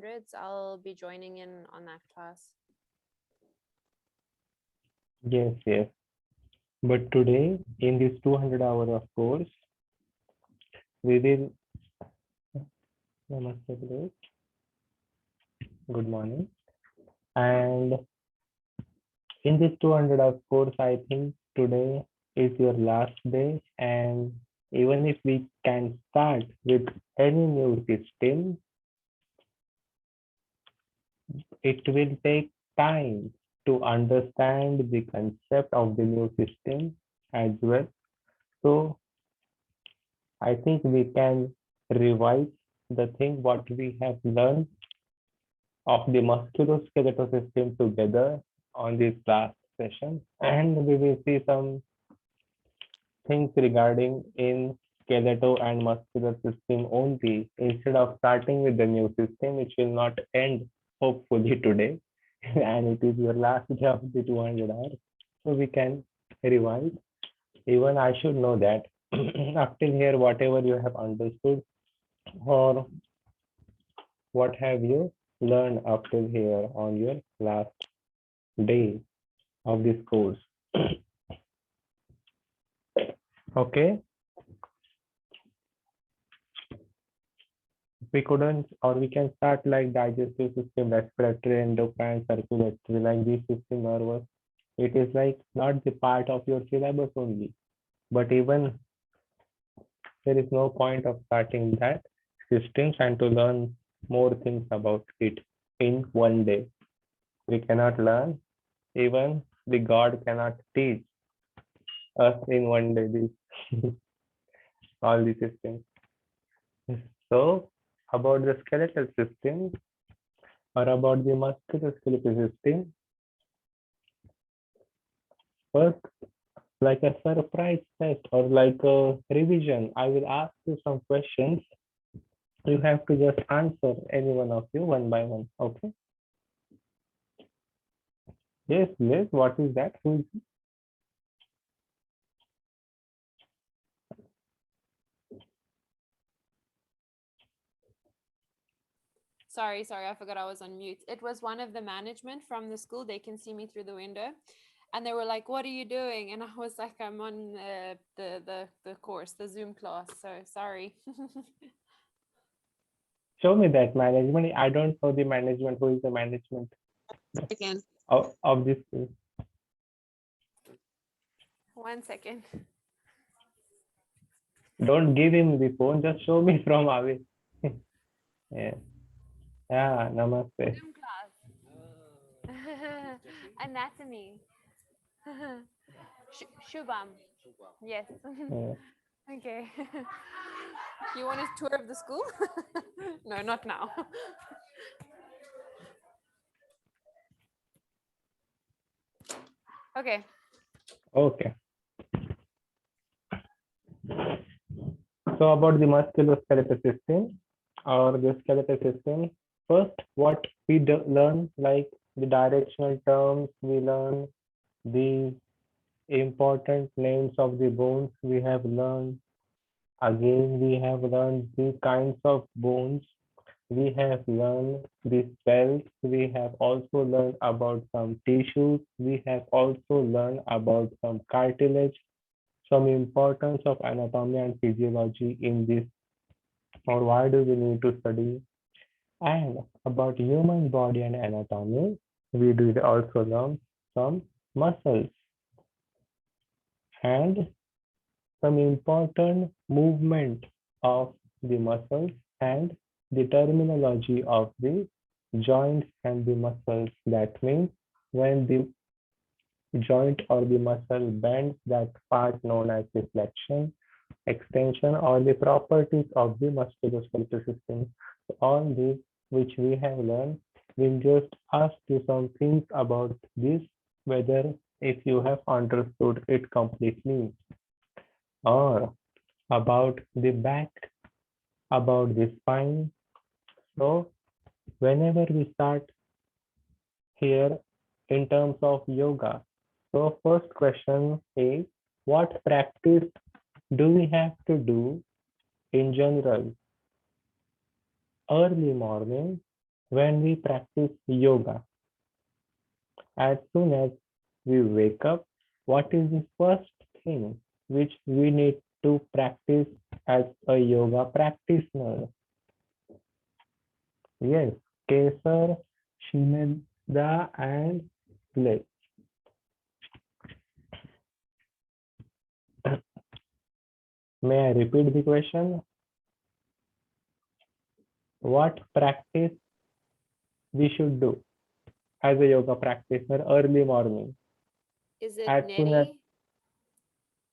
200s, I'll be joining in on that class. Yes, yes. But today, in this 200 hour of course, we will. Namaste, Grace. Good morning. And in this 200 of course, I think today is your last day. And even if we can start with any new system, it will take time to understand the concept of the new system as well. So I think we can revise the thing what we have learned of the musculoskeletal system together on this last session, and we will see some things regarding in skeletal and muscular system only instead of starting with the new system, which will not end hopefully today. And it is your last day of the 200 hours, so we can revise. Even I should know that up till here, whatever you have understood or what have you learned up till here on your last day of this course. Okay, we couldn't, or we can start like digestive system, respiratory, endocrine, circulatory, like this system nervous. It is like not the part of your syllabus only, but even there is no point of starting that systems and to learn more things about it in one day. We cannot learn, even the God cannot teach us in one day this all the systems. So about the skeletal system or about the musculoskeletal system, first, like a surprise test or like a revision, I will ask you some questions. You have to just answer any one of you one by one. Okay? Yes, yes. What is that? Who is Sorry, I forgot I was on mute. It was one of the management from the school. They can see me through the window. And they were like, "What are you doing?" And I was like, "I'm on the course, the Zoom class." So sorry. Show me that management. I don't know the management. Who is the management Again. of this school? 1 second. Don't give him the phone. Just show me from away. Yeah. Yeah. Namaste. Zoom class. Anatomy. Shubham. Yes. Yeah. Okay. You want a tour of the school? No, not now. Okay. Okay. So about the musculoskeletal system or the skeletal system, first what we learn, like the directional terms, we learn the important names of the bones we have learned. Again, we have learned the kinds of bones. We have learned the cells. We have also learned about some tissues. We have also learned about some cartilage, some importance of anatomy and physiology in this, or why do we need to study. And about human body and anatomy, we did also learn some muscles and some important movement of the muscles and the terminology of the joints and the muscles. That means when the joint or the muscle bends, that part known as the flexion, extension, or the properties of the musculoskeletal system. So all these which we have learned, we'll just ask you some things about this, whether if you have understood it completely, or about the back, about the spine. So whenever we start here in terms of yoga, so first question is, what practice do we have to do in general early morning when we practice yoga, as soon as we wake up, what is the first thing which we need to practice as a yoga practitioner? Yes, Kesar, Shimeda, and Play. May I repeat the question? What practice we should do as a yoga practitioner early morning? Is it As soon as neti?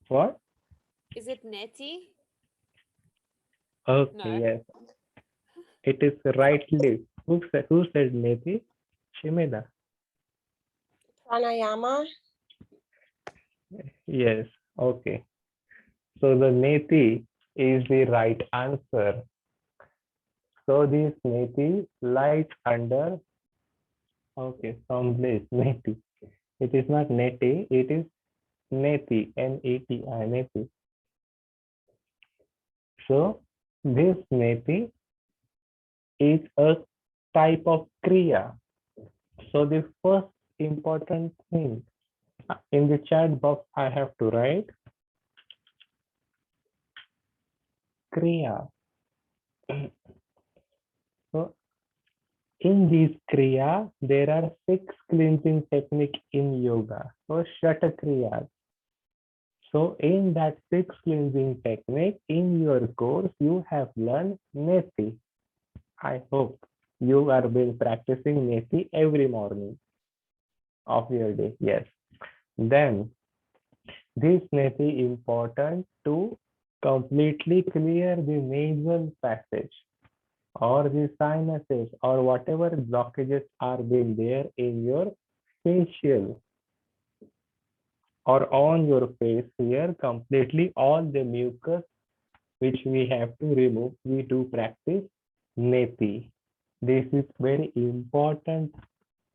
what? Is it neti? Okay, No. yes, it is rightly. Who said Neti? Shimeda. Pranayama. Yes, okay. So the Neti is the right answer. So this Neti lies under, okay, some place, Neti. It is not Neti, it is Neti, N-E-T-I, Neti. So this Neti is a type of Kriya. So the first important thing in the chat box, I have to write Kriya. So in this Kriya, there are 6 cleansing techniques in yoga. So Shata Kriyas. So in that 6 cleansing technique, in your course, you have learned Neti. I hope you are been practicing Neti every morning of your day. Yes. Then this Neti important to completely clear the nasal passage or the sinuses or whatever blockages are being there in your facial or on your face here, completely all the mucus which we have to remove. We do practice Neti. This is very important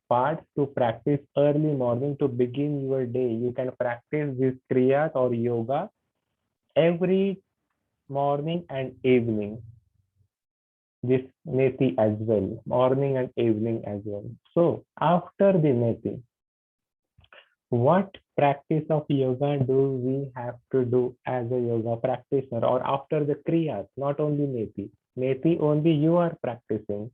part to practice early morning to begin your day. You can practice this kriyas or yoga every morning and evening. This Neti as well, morning and evening as well. So after the Neti, what practice of yoga do we have to do as a yoga practitioner or after the kriyas, not only Neti. Neti only you are practicing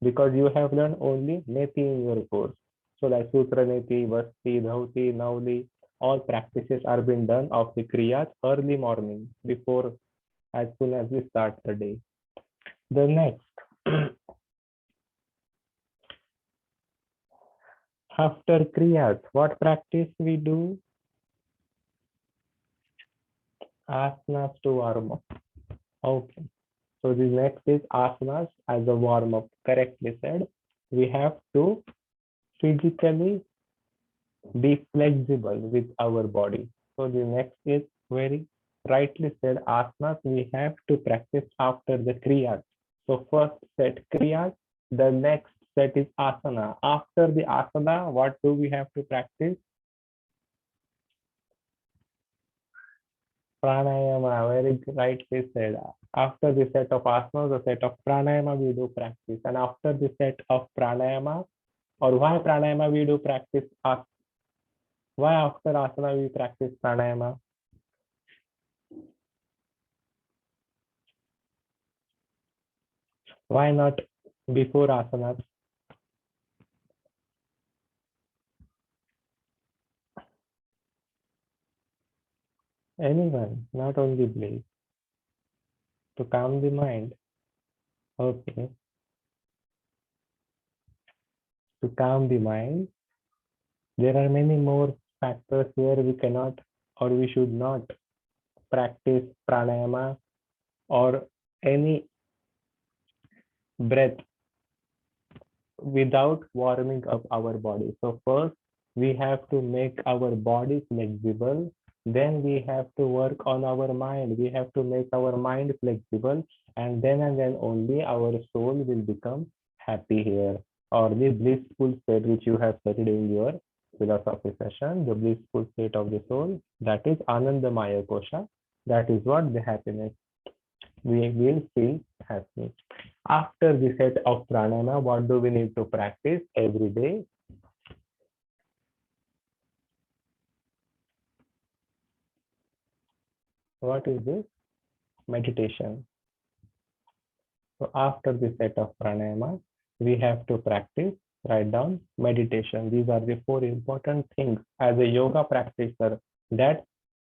because you have learned only Neti in your course. So like Sutra Neti, Vasti, Dhauti, Nauli, all practices are being done of the kriyas early morning before as soon as we start the day. The next, after kriyas, what practice we do? Asanas to warm up. Okay. So the next is asanas as a warm up. Correctly said. We have to physically be flexible with our body. So the next is very rightly said asanas we have to practice after the kriyas. So first set kriyas, the next set is asana. After the asana, what do we have to practice? Pranayama, very rightly said. After the set of asanas, the set of pranayama we do practice. And after the set of pranayama, or why pranayama we do practice? Why after asana we practice pranayama? Why not before asanas? Anyone, not only Blaze. To calm the mind. Okay. To calm the mind, there are many more factors where we cannot or we should not practice pranayama or any breath without warming up our body. So first we have to make our body flexible. Then we have to work on our mind. We have to make our mind flexible, and then only our soul will become happy here. Or the blissful state which you have studied in your philosophy session, the blissful state of the soul, that is Anandamaya Kosha. That is what the happiness. we will feel happy. After the set of pranayama, what do we need to practice every day? What is this? Meditation. So after the set of pranayama, we have to practice, write down meditation. These are the four important things as a yoga practitioner that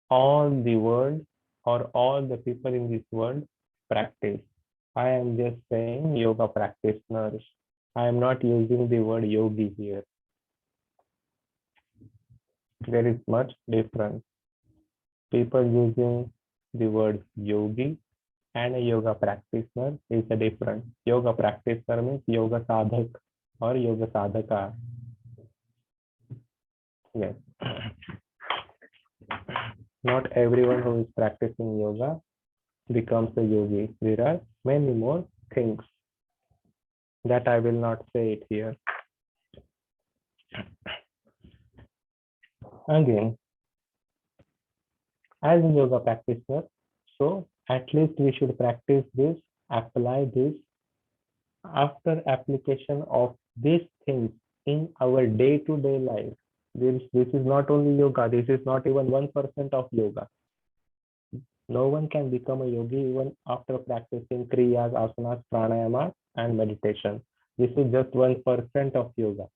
all the world or all the people in this world practice. I am just saying yoga practitioners. I am not using the word yogi here. There is much difference. People using the word yogi and a yoga practitioner is a different. Yoga practitioner means yoga sadhak or yoga sadhaka. Yes. Not everyone who is practicing yoga becomes a yogi. There are many more things that I will not say it here. Again, as a yoga practitioner, so at least we should practice this, apply this. After application of these things in our day-to-day life, this is not only yoga, this is not even 1% of yoga. No one can become a yogi even after practicing kriyas, asanas, pranayama, and meditation. This is just 1% of yoga.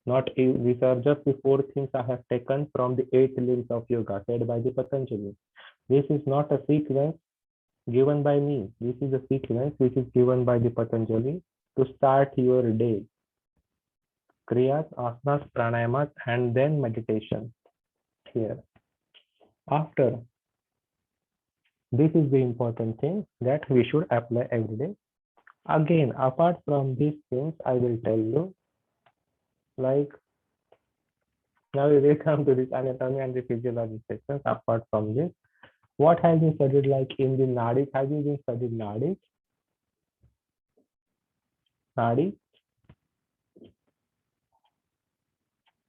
Not these are just the four things I have taken from the 8 limbs of yoga said by the Patanjali. This is not a sequence given by me. This is a sequence which is given by the Patanjali to start your day. Kriyas, asanas, pranayamas, and then meditation. Here. After, this is the important thing that we should apply every day. Again, apart from these things, I will tell you, like, now we will come to this anatomy and the physiology sections. Apart from this, what has been studied like in the Nadis? Have you been studied Nadis? Nadi?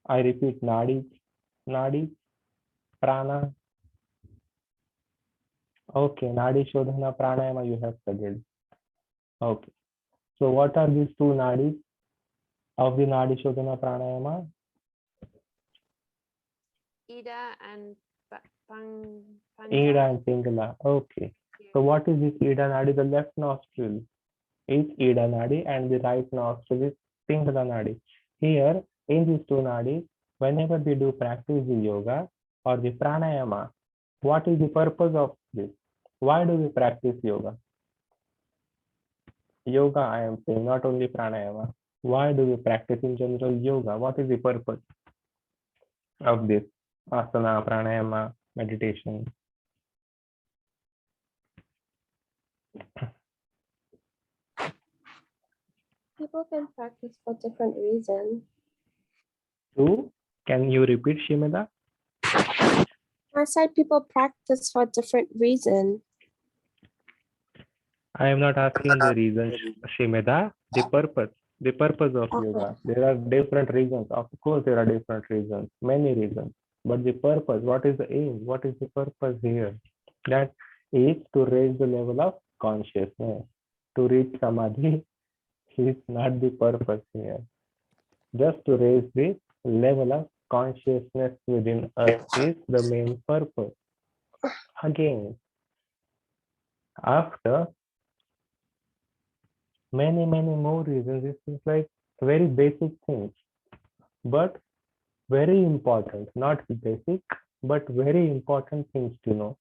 I repeat, Nadi, Nadi, Prana. Okay, Nadi Shodhana Pranayama you have studied. Okay. So what are these two Nadis of the Nadi Shodhana Pranayama? Ida and Ida Pangala. and Pingala. Okay. So what is this Ida Nadi? The left nostril is Ida Nadi and the right nostril is Pingala Nadi. Here in these two Nadis, whenever we do practice the yoga or the pranayama, what is the purpose of this? Why do we practice yoga? Yoga, I am saying, not only pranayama. Why do we practice in general yoga? What is the purpose of this asana, pranayama, meditation? People can practice for different reasons. Two, can you repeat, Shimada? I said people practice for different reasons. I am not asking the reason, Shimada, the purpose of yoga. There are different reasons. Of course, there are different reasons, many reasons. But the purpose, what is the aim? What is the purpose here? That is to raise the level of consciousness. To reach samadhi is not the purpose here. Just to raise the level of consciousness within us is the main purpose. Again, after many more reasons, this is like very basic things, but very important, not basic, but very important things to know.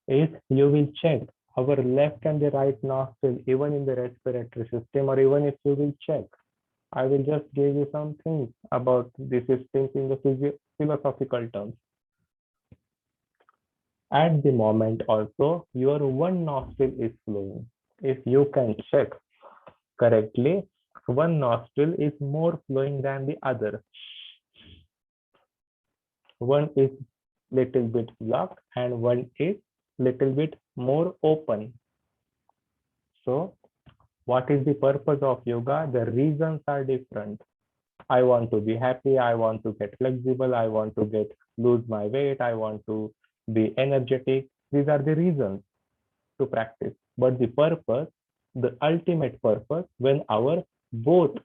If you will check our left and the right nostril, even in the respiratory system, or even if you will check, I will just give you some things about the systems in the philosophical terms. At the moment also, your one nostril is flowing. If you can check correctly, one nostril is more flowing than the other. One is little bit blocked and one is little bit more open. So what is the purpose of yoga? The reasons are different. I want to be happy, I want to get flexible, I want to lose my weight, I want to be energetic. These are the reasons to practice. but the purpose, the ultimate purpose, when our both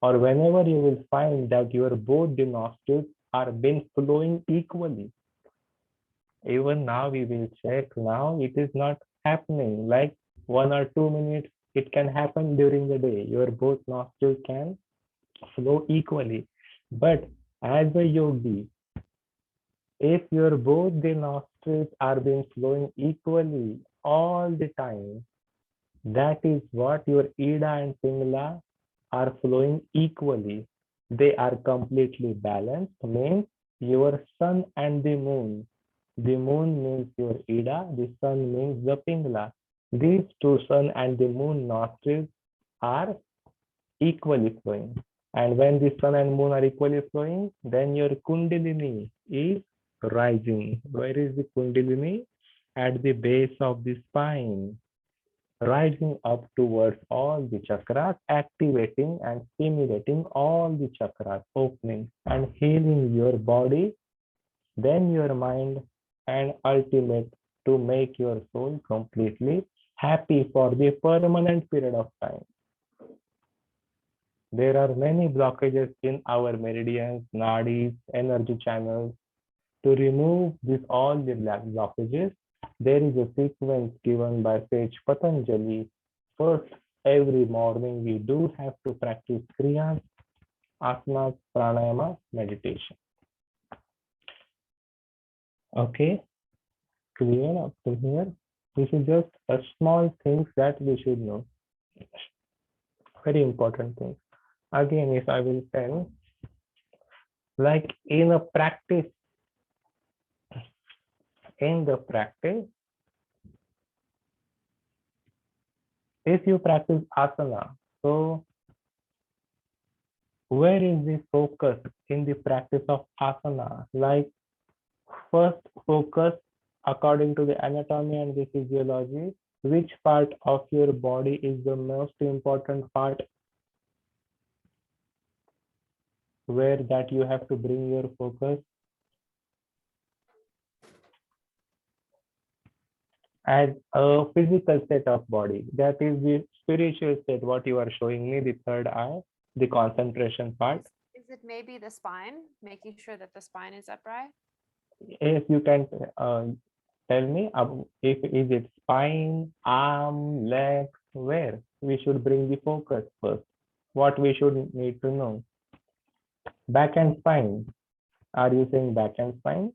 or whenever you will find that your both the nostrils are been flowing equally. Even now we will check. Now it is not happening like 1 or 2 minutes. It can happen during the day. Your both nostrils can flow equally. But as a yogi, if your both the nostrils are being flowing equally all the time, that is what your Ida and Pingala are flowing equally. They are completely balanced, means your sun and the moon. The moon means your Ida, the sun means the Pingala. These two sun and the moon nostrils are equally flowing. And when the sun and moon are equally flowing, then your Kundalini is rising. Where is the Kundalini? At the base of the spine, rising up towards all the chakras, activating and stimulating all the chakras, opening and healing your body, then your mind, and ultimate to make your soul completely happy for the permanent period of time. There are many blockages in our meridians, nadis, energy channels. To remove all the blockages, there is a sequence given by sage Patanjali. First, every morning we do have to practice kriyas, asanas, pranayama, meditation. Okay, clear up to here? This is just a small things that we should know. Very important things. Again, if I will tell, like in the practice, if you practice asana, so where is the focus in the practice of asana? Like first focus according to the anatomy and the physiology, which part of your body is the most important part where that you have to bring your focus? As a physical state of body, that is the spiritual state, what you are showing me, the third eye, the concentration part. Is it maybe the spine, making sure that the spine is upright? If you can tell me, if is it spine, arm, leg, where we should bring the focus first? What we should need to know? Back and spine. Are you saying back and spine?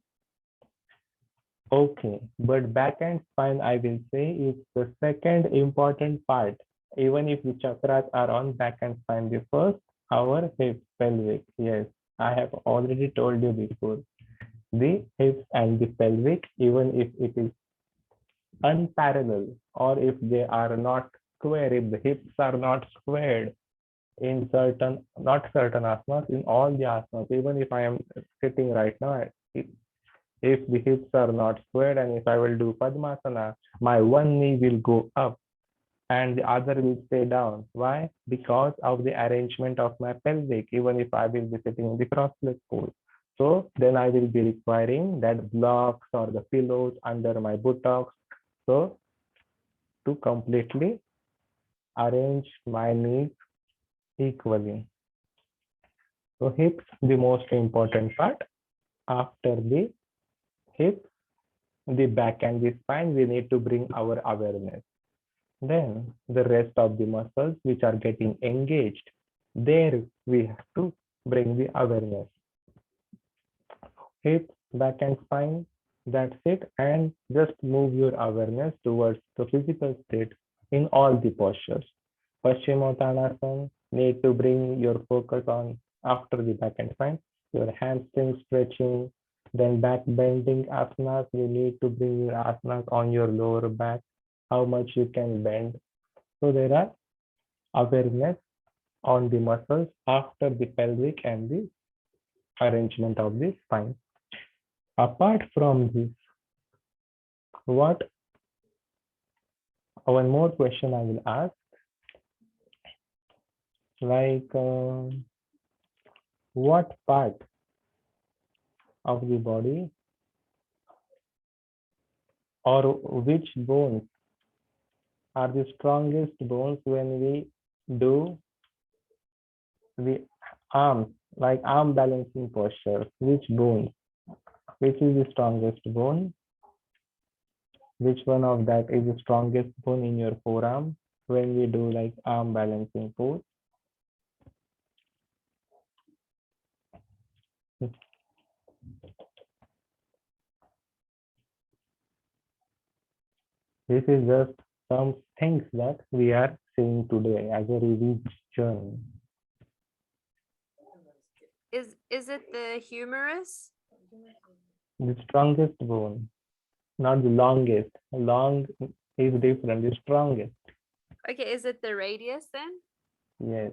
Okay, but back and spine, I will say, is the second important part. Even if the chakras are on back and spine, the first, our hips, pelvic. Yes, I have already told you before. The hips and the pelvic, even if it is unparalleled or if they are not square, if the hips are not squared in certain, not certain asanas, in all the asanas, even if I am sitting right now, if the hips are not squared and if I will do Padmasana, my one knee will go up and the other will stay down. Why? Because of the arrangement of my pelvic, even if I will be sitting in the cross-leg pose. So then I will be requiring that blocks or the pillows under my buttocks. So to completely arrange my knees equally. So hips, the most important part. After the hips, the back and the spine, we need to bring our awareness. Then the rest of the muscles which are getting engaged, there we have to bring the awareness. Hips, back and spine, that's it. And just move your awareness towards the physical state in all the postures. Paschimottanasana, need to bring your focus on after the back and spine, your hamstring stretching, then back bending asanas, you need to bring your asanas on your lower back, how much you can bend. So there are awareness on the muscles after the pelvic and the arrangement of the spine. Apart from this, one more question I will ask, like what part of the body or which bones are the strongest bones when we do the arms, like arm balancing posture. Which bone? Which is the strongest bone? Which one of that is the strongest bone in your forearm when we do like arm balancing pose? This is just some things that we are seeing today as a revision. Is it the humerus? The strongest bone, not the longest. Long is different. The strongest, Okay, is it the radius then? yes,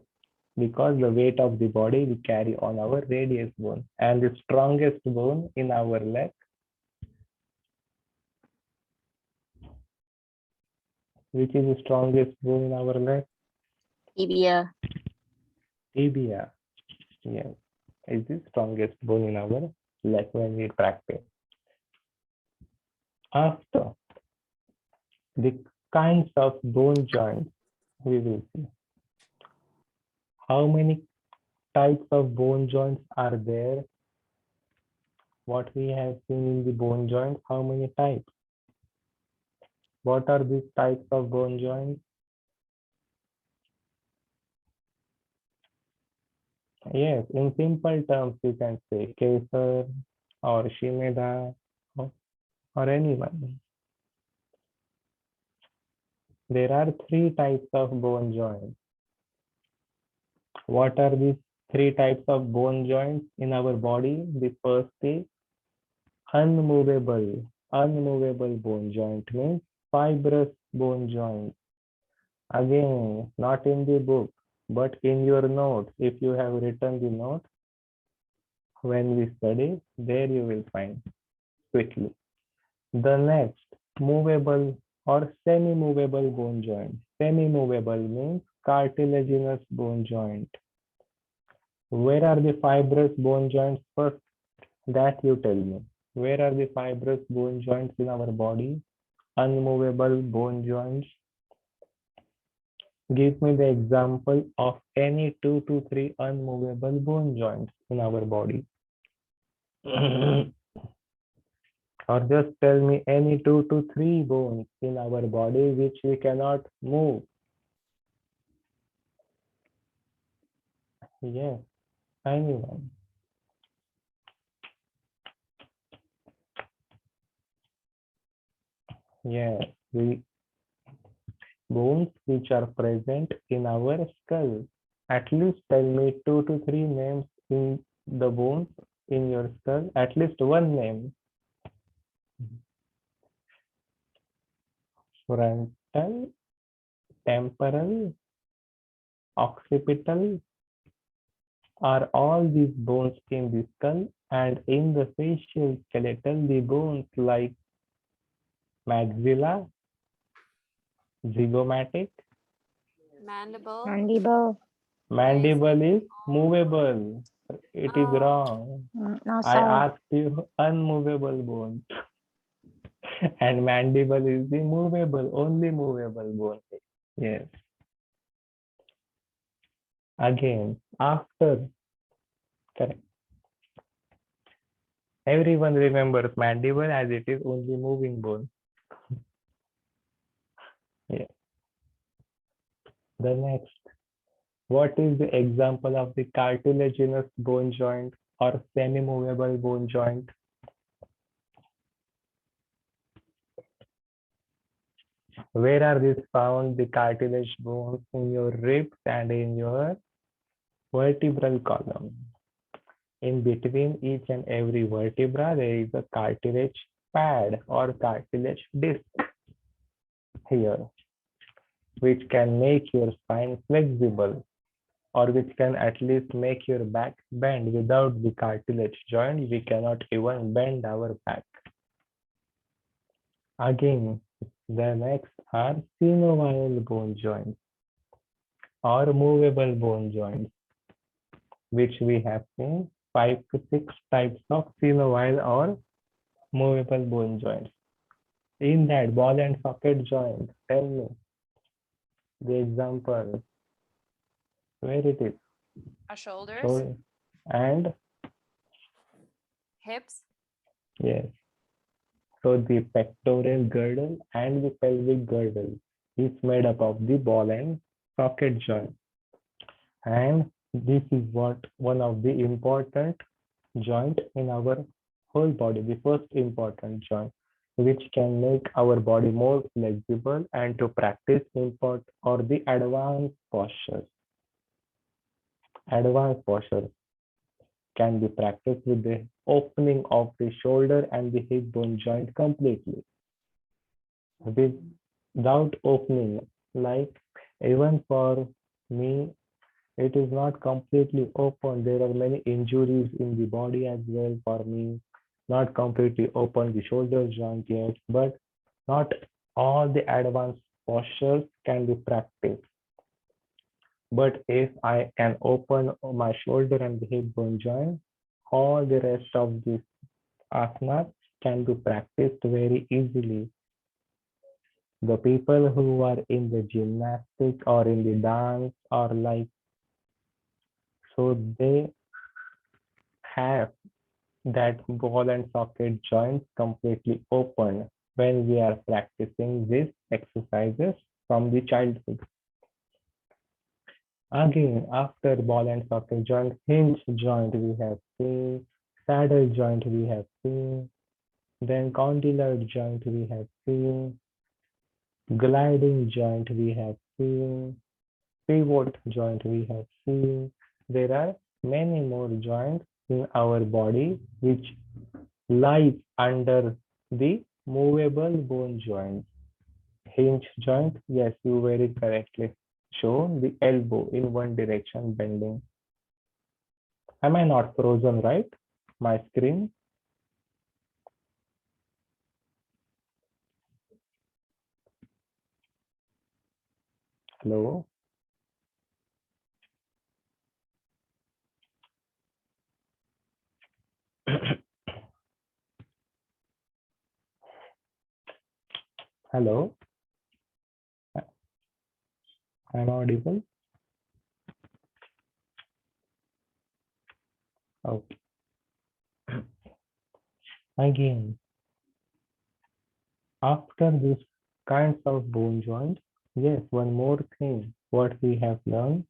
because the weight of the body we carry on our radius bone, and the strongest bone in our leg. Which is the strongest bone in our leg? Tibia. Tibia. Yes, is the strongest bone in our leg when we practice. After the kinds of bone joints, we will see how many types of bone joints are there. What we have seen in the bone joints, how many types? What are these types of bone joints? Yes, in simple terms, you can say Kesar or Shimeda or anyone. There are three types of bone joints. What are these three types of bone joints in our body? The first is unmovable. Unmovable bone joint means fibrous bone joint. Again, not in the book, but in your notes. If you have written the note, when we study, there you will find quickly. The next, movable or semi-movable bone joint. Semi-movable means cartilaginous bone joint. Where are the fibrous bone joints first? That you tell me. Where are the fibrous bone joints in our body? Unmovable bone joints. Give me the example of any 2 to 3 unmovable bone joints in our body. Or just tell me any 2 to 3 bones in our body which we cannot move. Yes, anyone. Yes, the bones which are present in our skull. At least tell me 2 to 3 names in the bones in your skull. At least one name. Frontal, temporal, occipital are all these bones in the skull, and in the facial skeleton, the bones like maxilla, zygomatic. Mandible. Mandible. Mandible is movable. It is Oh. wrong. No, I sorry. asked you unmovable bone. And mandible is the movable, only movable bone. Yes. Again, after, correct. Everyone remembers mandible as it is only moving bone. Yeah. The next, what is the example of the cartilaginous bone joint or semi-movable bone joint? Where are these found? The cartilage bones in your ribs and in your vertebral column. In between each and every vertebra, there is a cartilage pad or cartilage disc here, which can make your spine flexible, or which can at least make your back bend. Without the cartilage joint, we cannot even bend our back. Again, the next are synovial bone joints or movable bone joints, which we have seen 5 to 6 types of synovial or movable bone joints. In that ball and socket joint, tell me, the example, where it is. Our shoulders, So, and hips, yes, so the pectoral girdle and the pelvic girdle is made up of the ball and socket joint. And this is what one of the important joint in our whole body, the first important joint, which can make our body more flexible and to practice import or the advanced postures. Advanced postures can be practiced with the opening of the shoulder and the hip bone joint completely. Without opening, like even for me, it is not completely open. There are many injuries in the body as well for me. Not completely open the shoulder joint yet, but not all the advanced postures can be practiced. But if I can open my shoulder and the hip bone joint, all the rest of these asanas can be practiced very easily. The people who are in the gymnastics or in the dance or like, so they have that ball and socket joints completely open when we are practicing these exercises from the childhood. Again, after ball and socket joint, hinge joint we have seen, saddle joint we have seen, then condylar joint we have seen, gliding joint we have seen, pivot joint we have seen. There are many more joints in our body which lies under the movable bone joint. Hinge joint, yes, you very correctly show the elbow in one direction bending. Am I not frozen, right? My screen. Hello. Hello. I'm audible. Okay. Again, after this kinds of bone joints, yes, one more thing. What we have learned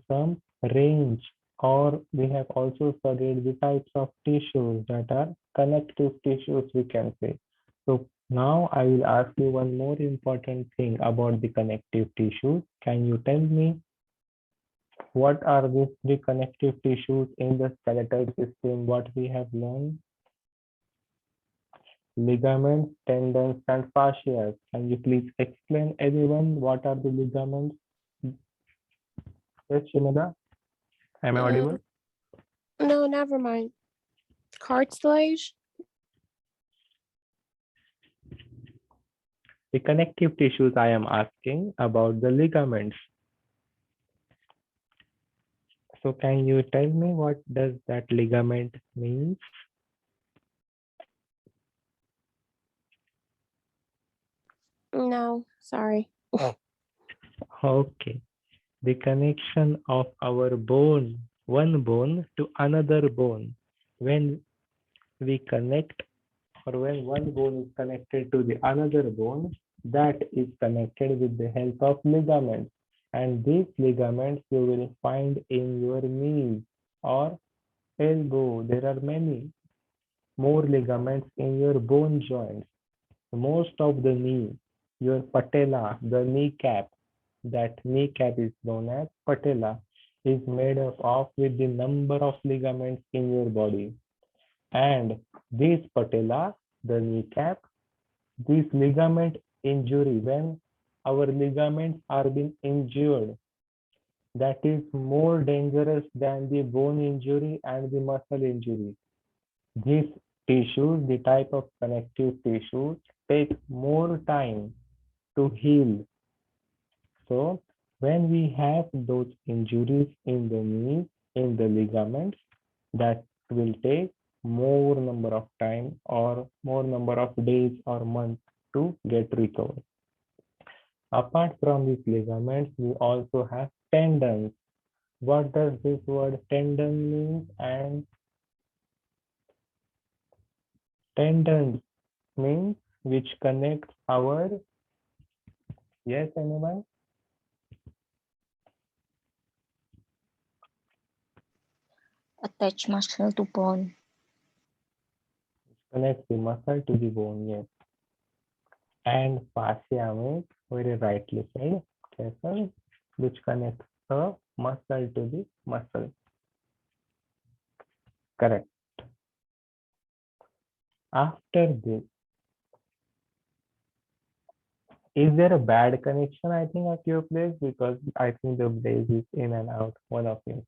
some range, or we have also studied the types of tissues that are connective tissues, we can say. So now I will ask you one more important thing about the connective tissues. Can you tell me what are these three connective tissues in the skeletal system, what we have learned? Ligaments, tendons, and fascia. Can you please explain everyone what are the ligaments? Yes, Shimada, am I audible? No, never mind. Cartilage. The connective tissues I am asking about the ligaments. So can you tell me what does that ligament means? No, sorry. Okay. The connection of our bone, one bone to another bone. When we connect or when one bone is connected to the another bone, that is connected with the help of ligaments. And these ligaments you will find in your knee or elbow. There are many more ligaments in your bone joints. Most of the knee, your patella, the kneecap, that kneecap is known as patella, is made up of with the number of ligaments in your body. And this patella, the kneecap, this ligament injury, when our ligaments are being injured, that is more dangerous than the bone injury and the muscle injury. These tissues, the type of connective tissues, take more time to heal. So when we have those injuries in the knee, in the ligaments, that will take more number of time or more number of days or months to get recovered. Apart from these ligaments, we also have tendons. What does this word tendon mean? And tendons means which connects our, yes, anyone? Attach muscle to bone. Connects the muscle to the bone, yes. And fascia means very rightly said, careful, which connects the muscle to the muscle. Correct. After this, is there a bad connection, I think, at your place? Because I think the blaze is in and out, one of you.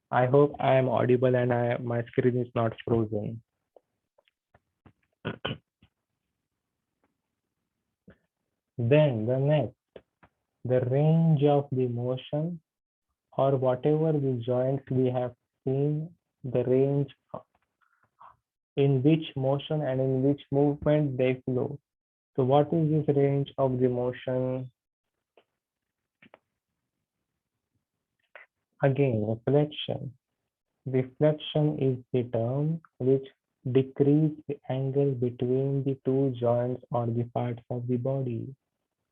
I hope I am audible and my screen is not frozen. Then the next, the range of the motion or whatever the joints we have seen, the range in which motion and in which movement they flow. So what is this range of the motion? Again, reflection. Reflection is the term which decrease the angle between the two joints or the parts of the body.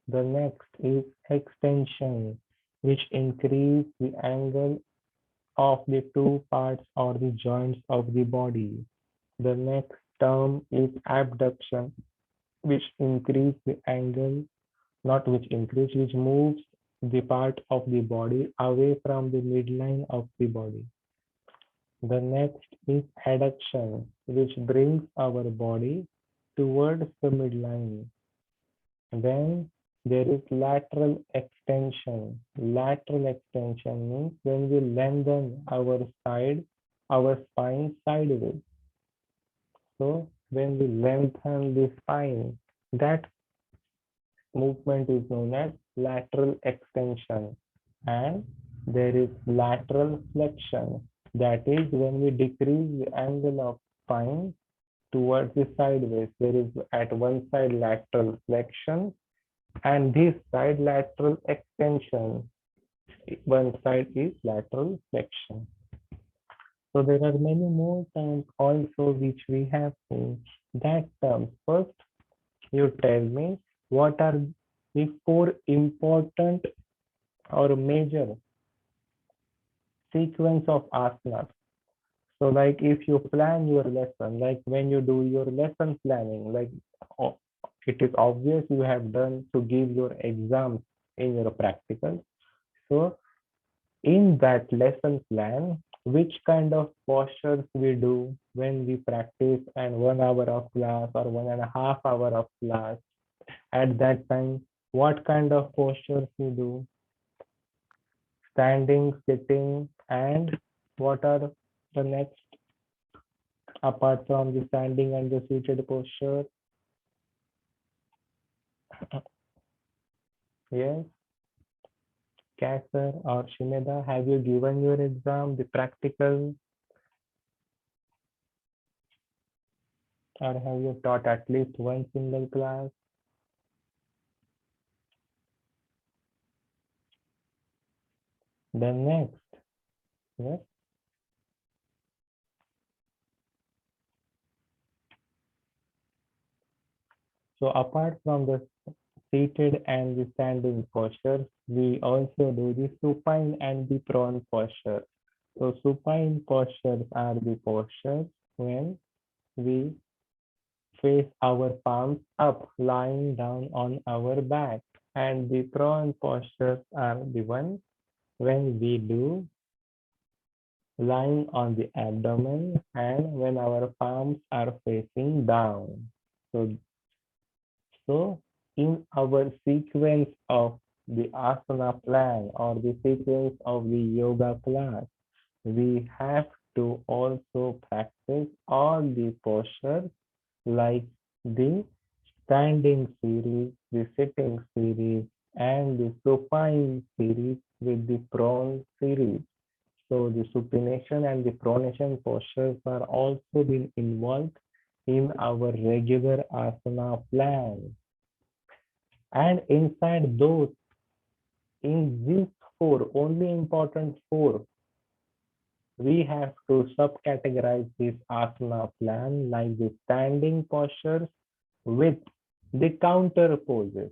The next is extension, which increase the angle of the two parts or the joints of the body. The next term is abduction, which increase the angle, not which increase, which moves the part of the body away from the midline of the body. The next is adduction, which brings our body towards the midline. Then there is lateral extension. Lateral extension means when we lengthen our spine sideways. So when we lengthen the spine, that movement is known as lateral extension. And there is lateral flexion. That is when we decrease the angle of spine towards the sideways. There is at one side lateral flexion and this side lateral extension. One side is lateral flexion. So there are many more terms also which we have seen. That term first, you tell me what are the four important or major sequence of asanas. So like if you plan your lesson, like when you do your lesson planning, like it is obvious you have done to give your exams in your practical. So in that lesson plan, which kind of postures we do when we practice and 1 hour of class or 1.5 hours of class. At that time, what kind of postures we do? Standing, sitting, and what are the next apart from the standing and the seated posture? Yes, Kasser or Shimeda, have you given your exam, the practical, or have you taught at least one single class? Then next, yes. So apart from the seated and the standing posture, we also do the supine and the prone posture. So supine postures are the postures when we face our palms up, lying down on our back. And the prone postures are the ones when we do lying on the abdomen and when our palms are facing down. So in our sequence of the asana plan or the sequence of the yoga class, we have to also practice all the postures like the standing series, the sitting series, and the supine series with the prone series. So the supination and the pronation postures are also been involved in our regular asana plan. And inside those, in these four, only important four, we have to subcategorize this asana plan like the standing postures with the counter poses.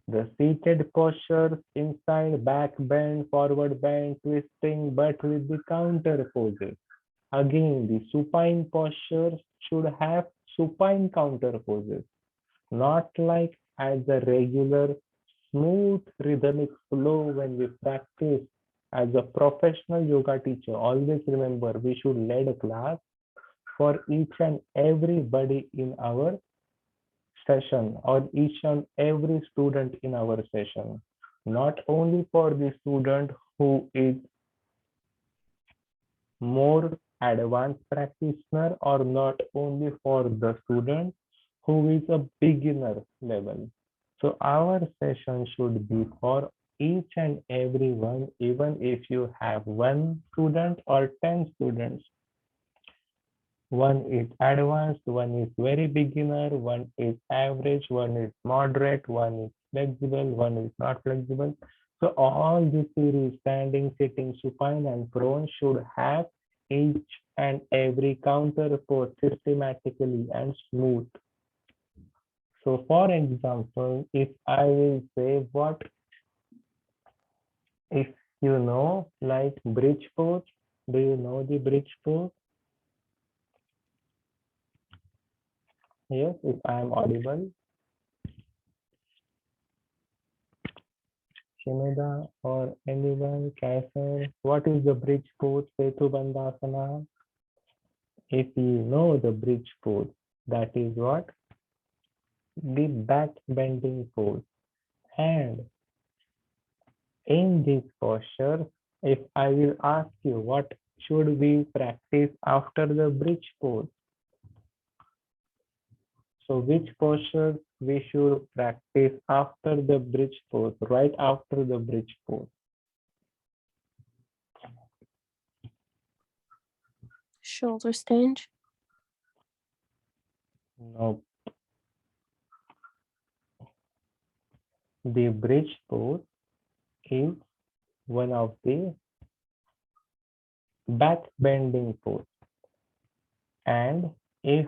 The seated postures inside back bend, forward bend, twisting, but with the counter poses. Again, the supine postures should have supine counter poses, not like as a regular smooth rhythmic flow when we practice as a professional yoga teacher. Always remember, we should lead a class for each and everybody in our session or each and every student in our session, not only for the student who is more advanced practitioner or not only for the student who is a beginner level. So our session should be for each and every one, even if you have one student or 10 students. One is advanced, one is very beginner, one is average, one is moderate, one is flexible, one is not flexible. So all the series, standing, sitting, supine, and prone should have each and every counter pose systematically and smooth. So for example, if I will say what if you know like bridge pose, do you know the bridge pose? Yes, if I am audible. Shimeda or anyone, Kaisar, what is the bridge pose, Setu Bandhasana? If you know the bridge pose, that is what? The back bending pose. And in this posture, if I will ask you what should we practice after the bridge pose? So which posture we should practice after the bridge pose, right after the bridge pose? Shoulder stand. No. The bridge pose is one of the back bending pose. And if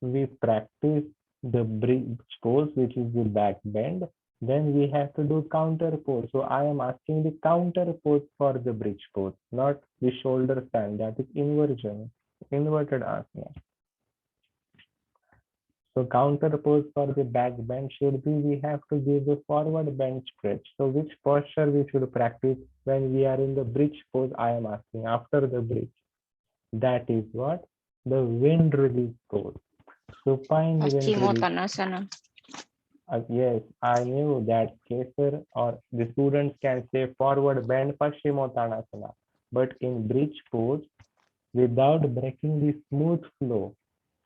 we practice the bridge pose, which is the back bend, then we have to do counter pose. So I am asking the counter pose for the bridge pose, not the shoulder stand. That is inversion, inverted asana. So counter pose for the back bend should be, we have to give the forward bend stretch. So which posture we should practice when we are in the bridge pose? I am asking after the bridge. That is what? The wind release pose. Supine wind release. Paschimottanasana. Yes, I knew that Kesar or the students can say forward bend Paschimottanasana. But in bridge pose, without breaking the smooth flow,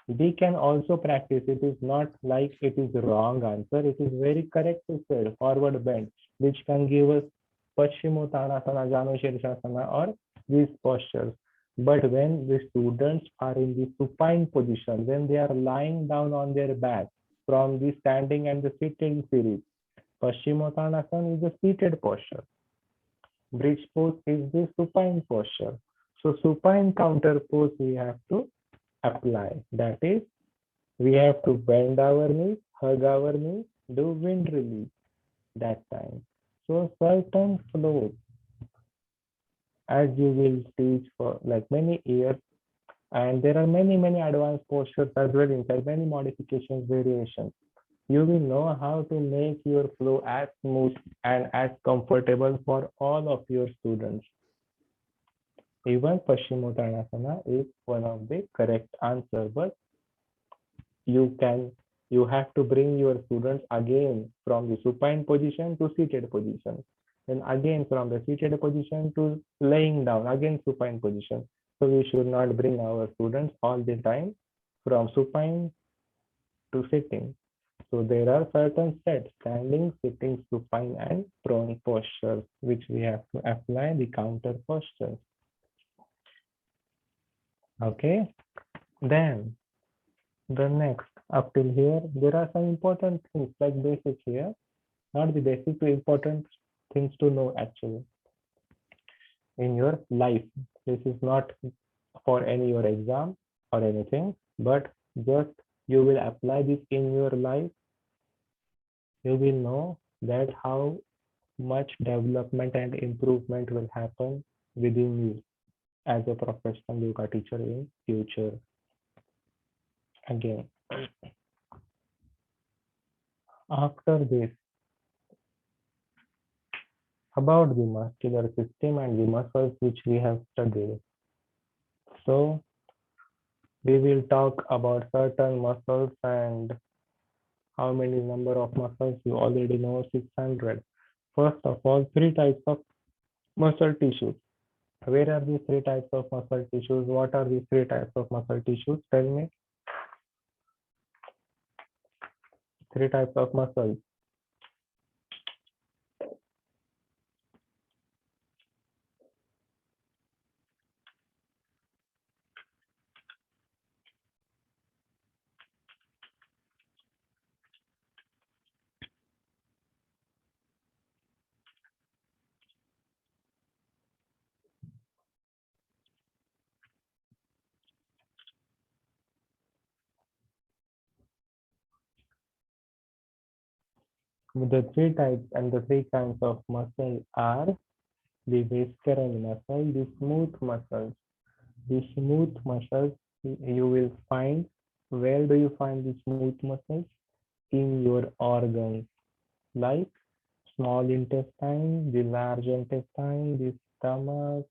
we can also practice. It is not like it is the wrong answer. It is very correct to say forward bend, which can give us Paschimottanasana, Janu Shirshasana, or these postures. But when the students are in the supine position, when they are lying down on their back from the standing and the sitting series, Paschimottanasana is a seated posture. Bridge pose is the supine posture. So supine counter pose we have to apply. That is, we have to bend our knees, hug our knees, do wind release that time. So certain flows, as you will teach for like many years, and there are many advanced postures as well inside, many modifications, variations. You will know how to make your flow as smooth and as comfortable for all of your students. Even Paschimottanasana is one of the correct answer, but you have to bring your students again from the supine position to seated position, then again from the seated position to laying down, again supine position. So we should not bring our students all the time from supine to sitting. So there are certain sets: standing, sitting, supine, and prone postures, which we have to apply the counter postures. Okay, then the next, Up till here, there are some important things like basic here, not the basic to important things to know actually in your life. This is not for any your exam or anything, but just you will apply this in your life. You will know that how much development and improvement will happen within you as a professional yoga teacher in future. Again, after this, about the muscular system and the muscles which we have studied. So we will talk about certain muscles and how many number of muscles you already know 600. First of all, three types of muscle tissues. Where are these three types of muscle tissues? What are these three types of muscle tissues? Tell me. Three types of muscles. The three types and the three kinds of muscle are the visceral muscle, the smooth muscles. The smooth muscles you will find. Where do you find the smooth muscles? In your organs, like small intestine, the large intestine, the stomach,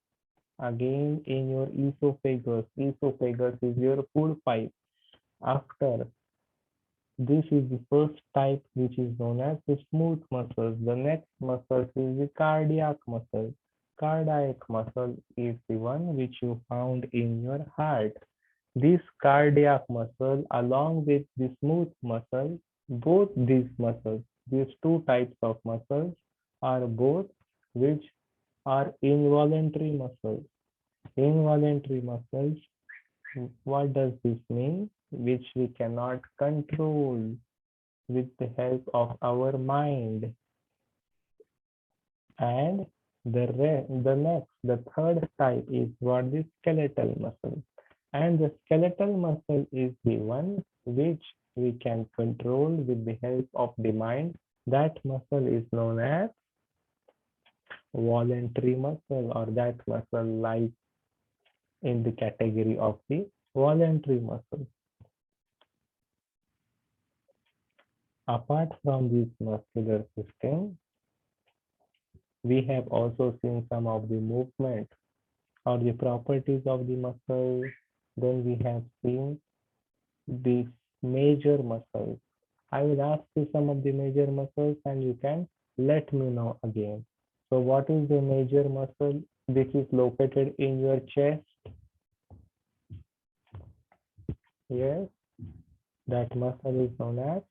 again in your esophagus. Esophagus is your food pipe. After this is the first type which is known as the smooth muscles. The next muscle is the cardiac muscle. Cardiac muscle is the one which you found in your heart. This cardiac muscle along with the smooth muscle, both these muscles, these two types of muscles are both which are involuntary muscles. Involuntary muscles, what does this mean? Which we cannot control with the help of our mind. And the third type is what the skeletal muscle. And the skeletal muscle is the one which we can control with the help of the mind. That muscle is known as voluntary muscle, or that muscle lies in the category of the voluntary muscle. Apart from this muscular system, we have also seen some of the movement or the properties of the muscle. Then we have seen the major muscles. I will ask you some of the major muscles and you can let me know again. So what is the major muscle which is located in your chest? Yes, that muscle is known as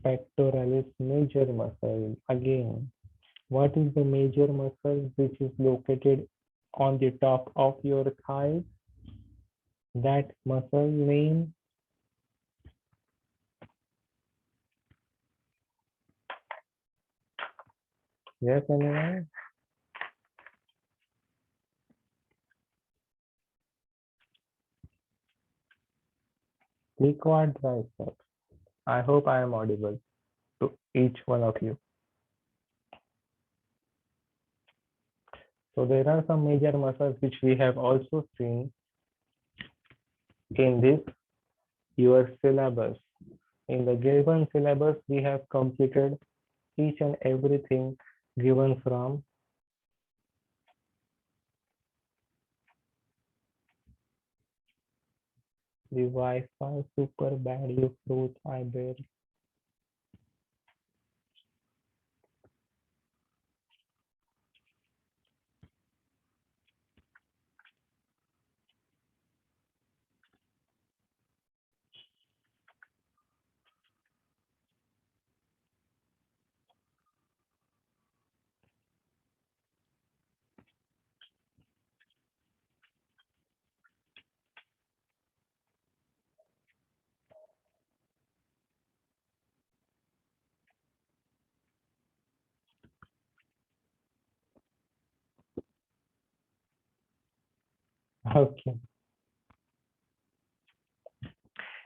pectoralis major muscle. Again, what is the major muscle which is located on the top of your thigh? That muscle name? Yes, anyone? The quadriceps. I hope I am audible to each one of you. So there are some major muscles which we have also seen in this your syllabus. In the given syllabus, we have completed each and everything given from the Wi-Fi super bad, you fruit, I bear. Okay.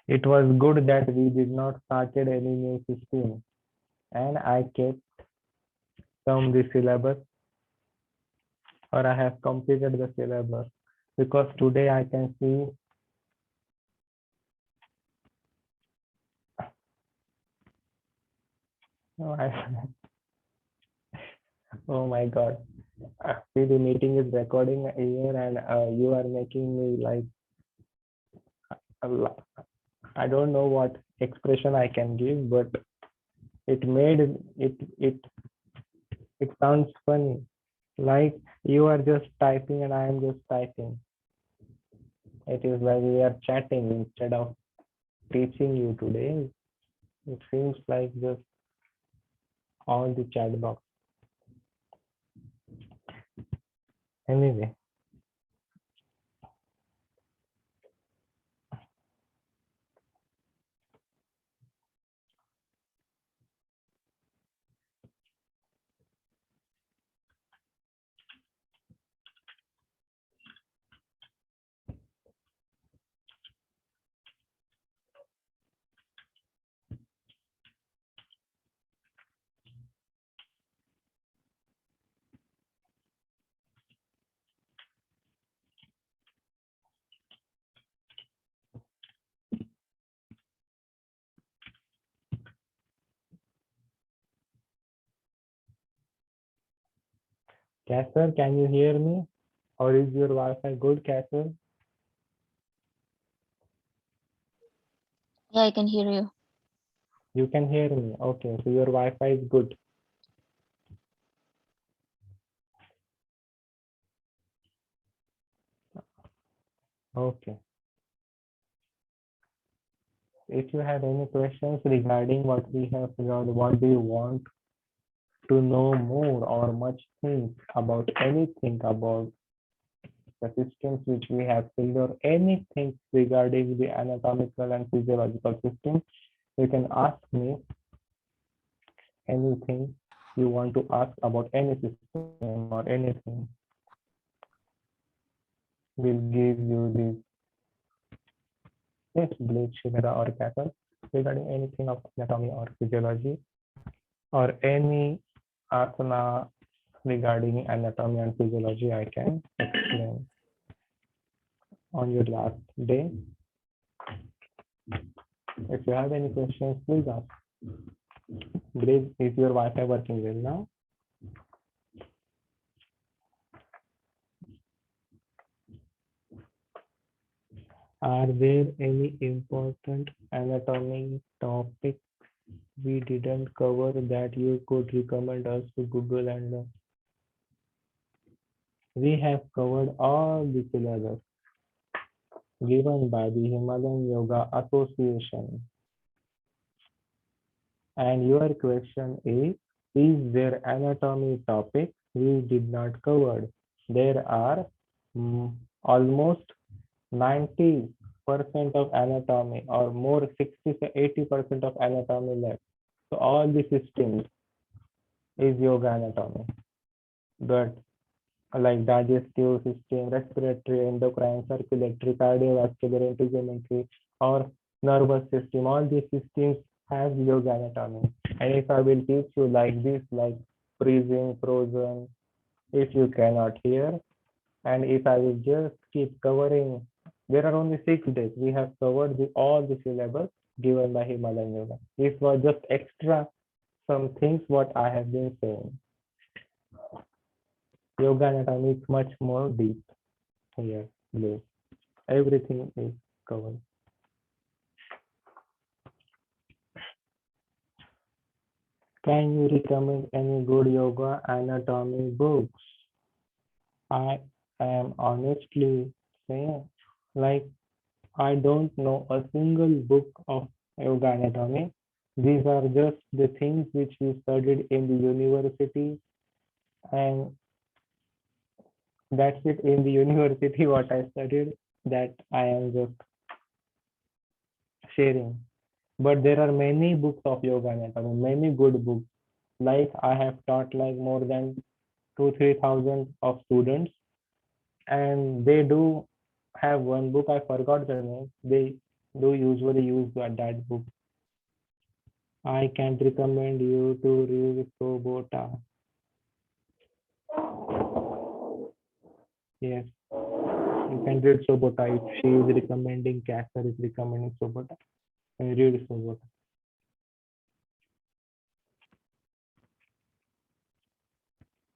It was good that we did not started any new system, and I kept some the syllabus, or I have completed the syllabus, because today I can see. Oh, oh my God. See, the meeting is recording here, and you are making me like, I don't know what expression I can give, but it made it sounds funny. Like you are just typing and I am just typing. It is like we are chatting instead of teaching you today. It seems like just on the chat box. Anyway, Casper, can you hear me? Or is your Wi-Fi good, Casper? Yeah, I can hear you. You can hear me. Okay, so your Wi-Fi is good. Okay. If you have any questions regarding what we have learned, what do you want to know more or much things about anything about the systems which we have filled, or anything regarding the anatomical and physiological systems, you can ask me anything you want to ask about any system or anything. We'll give you this, yes, Blake, Shivera, or Kappa regarding anything of anatomy or physiology, or any asana regarding anatomy and physiology. I can explain on your last day. If you have any questions, please ask. Grace, is your Wi-Fi working well now? Are there any important anatomy topics we didn't cover that you could recommend us to Google and learn? We have covered all the syllabus given by the Himalayan Yoga Association. And your question is there anatomy topic we did not cover? There are almost 90% of anatomy, or more 60 to 80% of anatomy left. So all the systems is yoga anatomy. But like digestive system, respiratory, endocrine, circulatory, cardiovascular, integumentary, or nervous system, all these systems have yoga anatomy. And if I will teach you like this, like freezing, frozen, if you cannot hear, and if I will just keep covering, there are only 6 days. We have covered all the syllabus given by Himalayan Yoga. This was just extra some things what I have been saying. Yoga anatomy is much more deep here. Blue. Everything is covered. Can you recommend any good yoga anatomy books? I am honestly saying, like, I don't know a single book of yoga anatomy. These are just the things which we studied in the university, and that's it. In the university what I studied, that I am just sharing. But there are many books of yoga anatomy, many good books. Like I have taught like more than 2,000-3,000 of students, and they do have one book. I forgot the name. They do usually use that book. I can recommend you to read Sobota. Yes, you can read Sobota. If she is recommending, Casper is recommending Sobota. Read Sobota.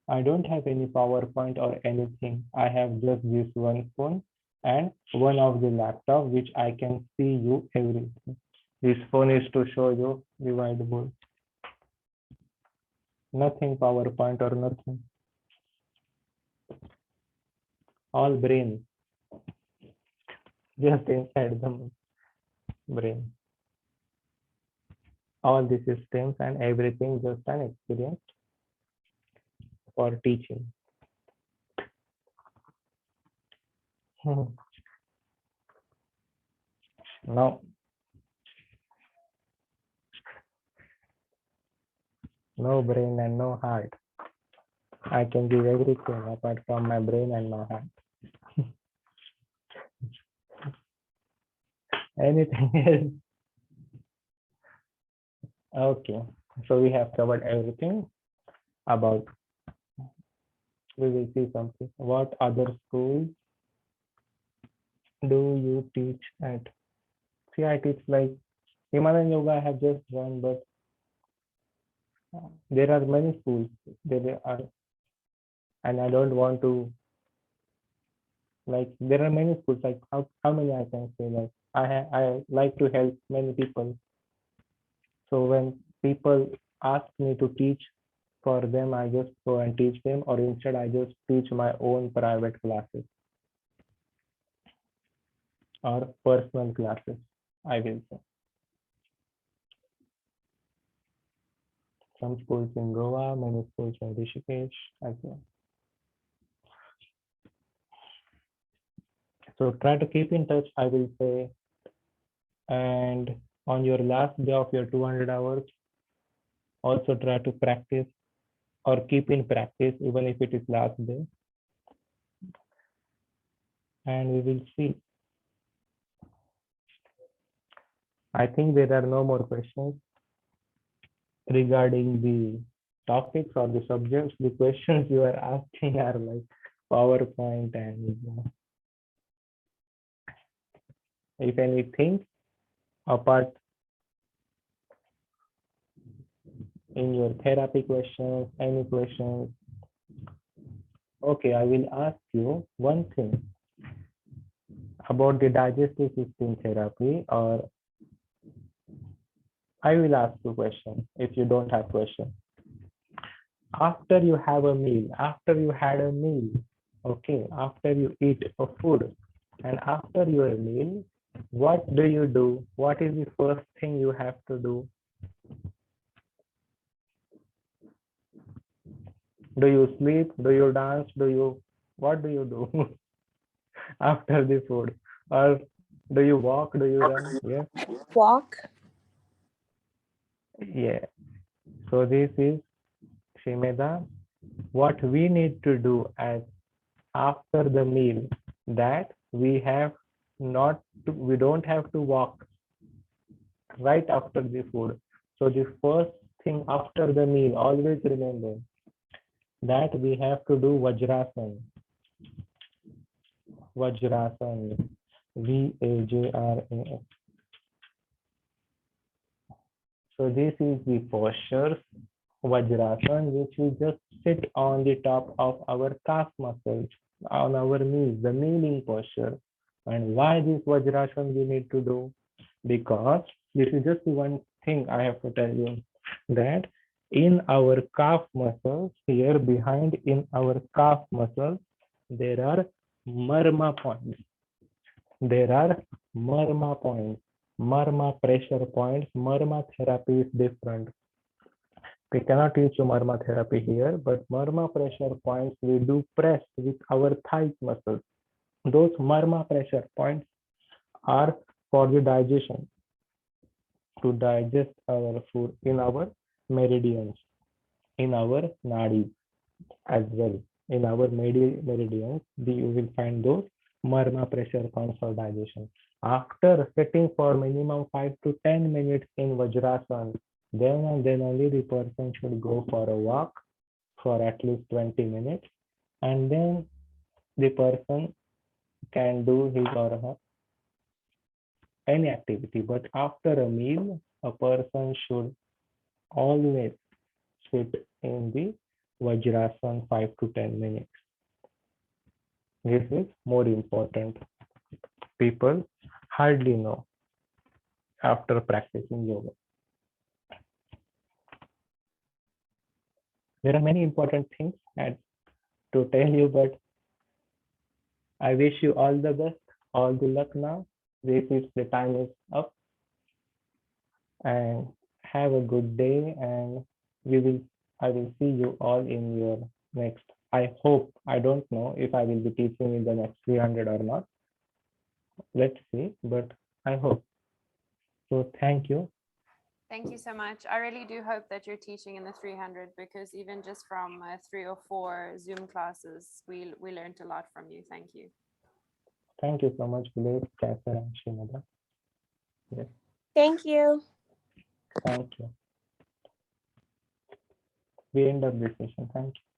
I don't have any PowerPoint or anything. I have just this one phone and one of the laptop which I can see you everything. This phone is to show you the whiteboard. Nothing PowerPoint or nothing. All brain. Just inside the brain. All the systems and everything just an experience for teaching. Now, no brain and no heart. I can give everything apart from my brain and my heart. Anything else? Okay, so we have covered everything about. We will see something. What other schools do you teach at? See, I teach like Himalayan yoga. I have just one, but there are many schools. There are, and I don't want to like. There are many schools. Like how many I can say? Like I like to help many people. So when people ask me to teach for them, I just go and teach them, or instead I just teach my own private classes or personal classes, I will say. Some schools in Goa, many schools in Rishikesh as well. So try to keep in touch, I will say. And on your last day of your 200 hours, also try to practice or keep in practice, even if it is last day. And we will see. I think there are no more questions regarding the topics or the subjects. The questions you are asking are like PowerPoint and if anything apart in your therapy questions, any questions. Okay, I will ask you one thing about the digestive system therapy, or I will ask you a question if you don't have question. After you have a meal, after you had a meal, okay, after you eat a food and after your meal, what do you do? What is the first thing you have to do? Do you sleep? Do you dance? What do you do after the food? Or do you walk? Do you run? Yes. Walk. Yeah. So this is Shimeda. What we need to do as after the meal, that we don't have to walk right after the food. So the first thing after the meal, always remember that we have to do Vajrasana. Vajrasana. Vajras. So this is the posture Vajrasana, which we just sit on the top of our calf muscles, on our knees, the kneeling posture. And why this Vajrasana we need to do? Because this is just one thing I have to tell you, that in our calf muscles, here behind in our calf muscles, there are marma points. There are marma points, marma pressure points. Marma therapy is different. We cannot teach you marma therapy here, but marma pressure points we do press with our thigh muscles. Those marma pressure points are for the digestion, to digest our food in our meridians, in our nadi as well. In our meridians, you will find those Marma pressure consolidation. After sitting for minimum 5 to 10 minutes in Vajrasan, then and then only the person should go for a walk for at least 20 minutes, and then the person can do his or her any activity. But after a meal, a person should always sit in the Vajrasan 5 to 10 minutes. This is more important. People hardly know after practicing yoga. There are many important things to tell you, but I wish you all the best, all the luck now. This is the time is up, and have a good day. And I will see you all in your next. I hope, I don't know if I will be teaching in the next 300 or not. Let's see, but I hope. So thank you. Thank you so much. I really do hope that you're teaching in the 300, because even just from 3 or 4 Zoom classes, we learned a lot from you. Thank you. Thank you so much, Blake, Kather, and Shinada. Yes, Thank you. thank you. We end up this session. Thank you.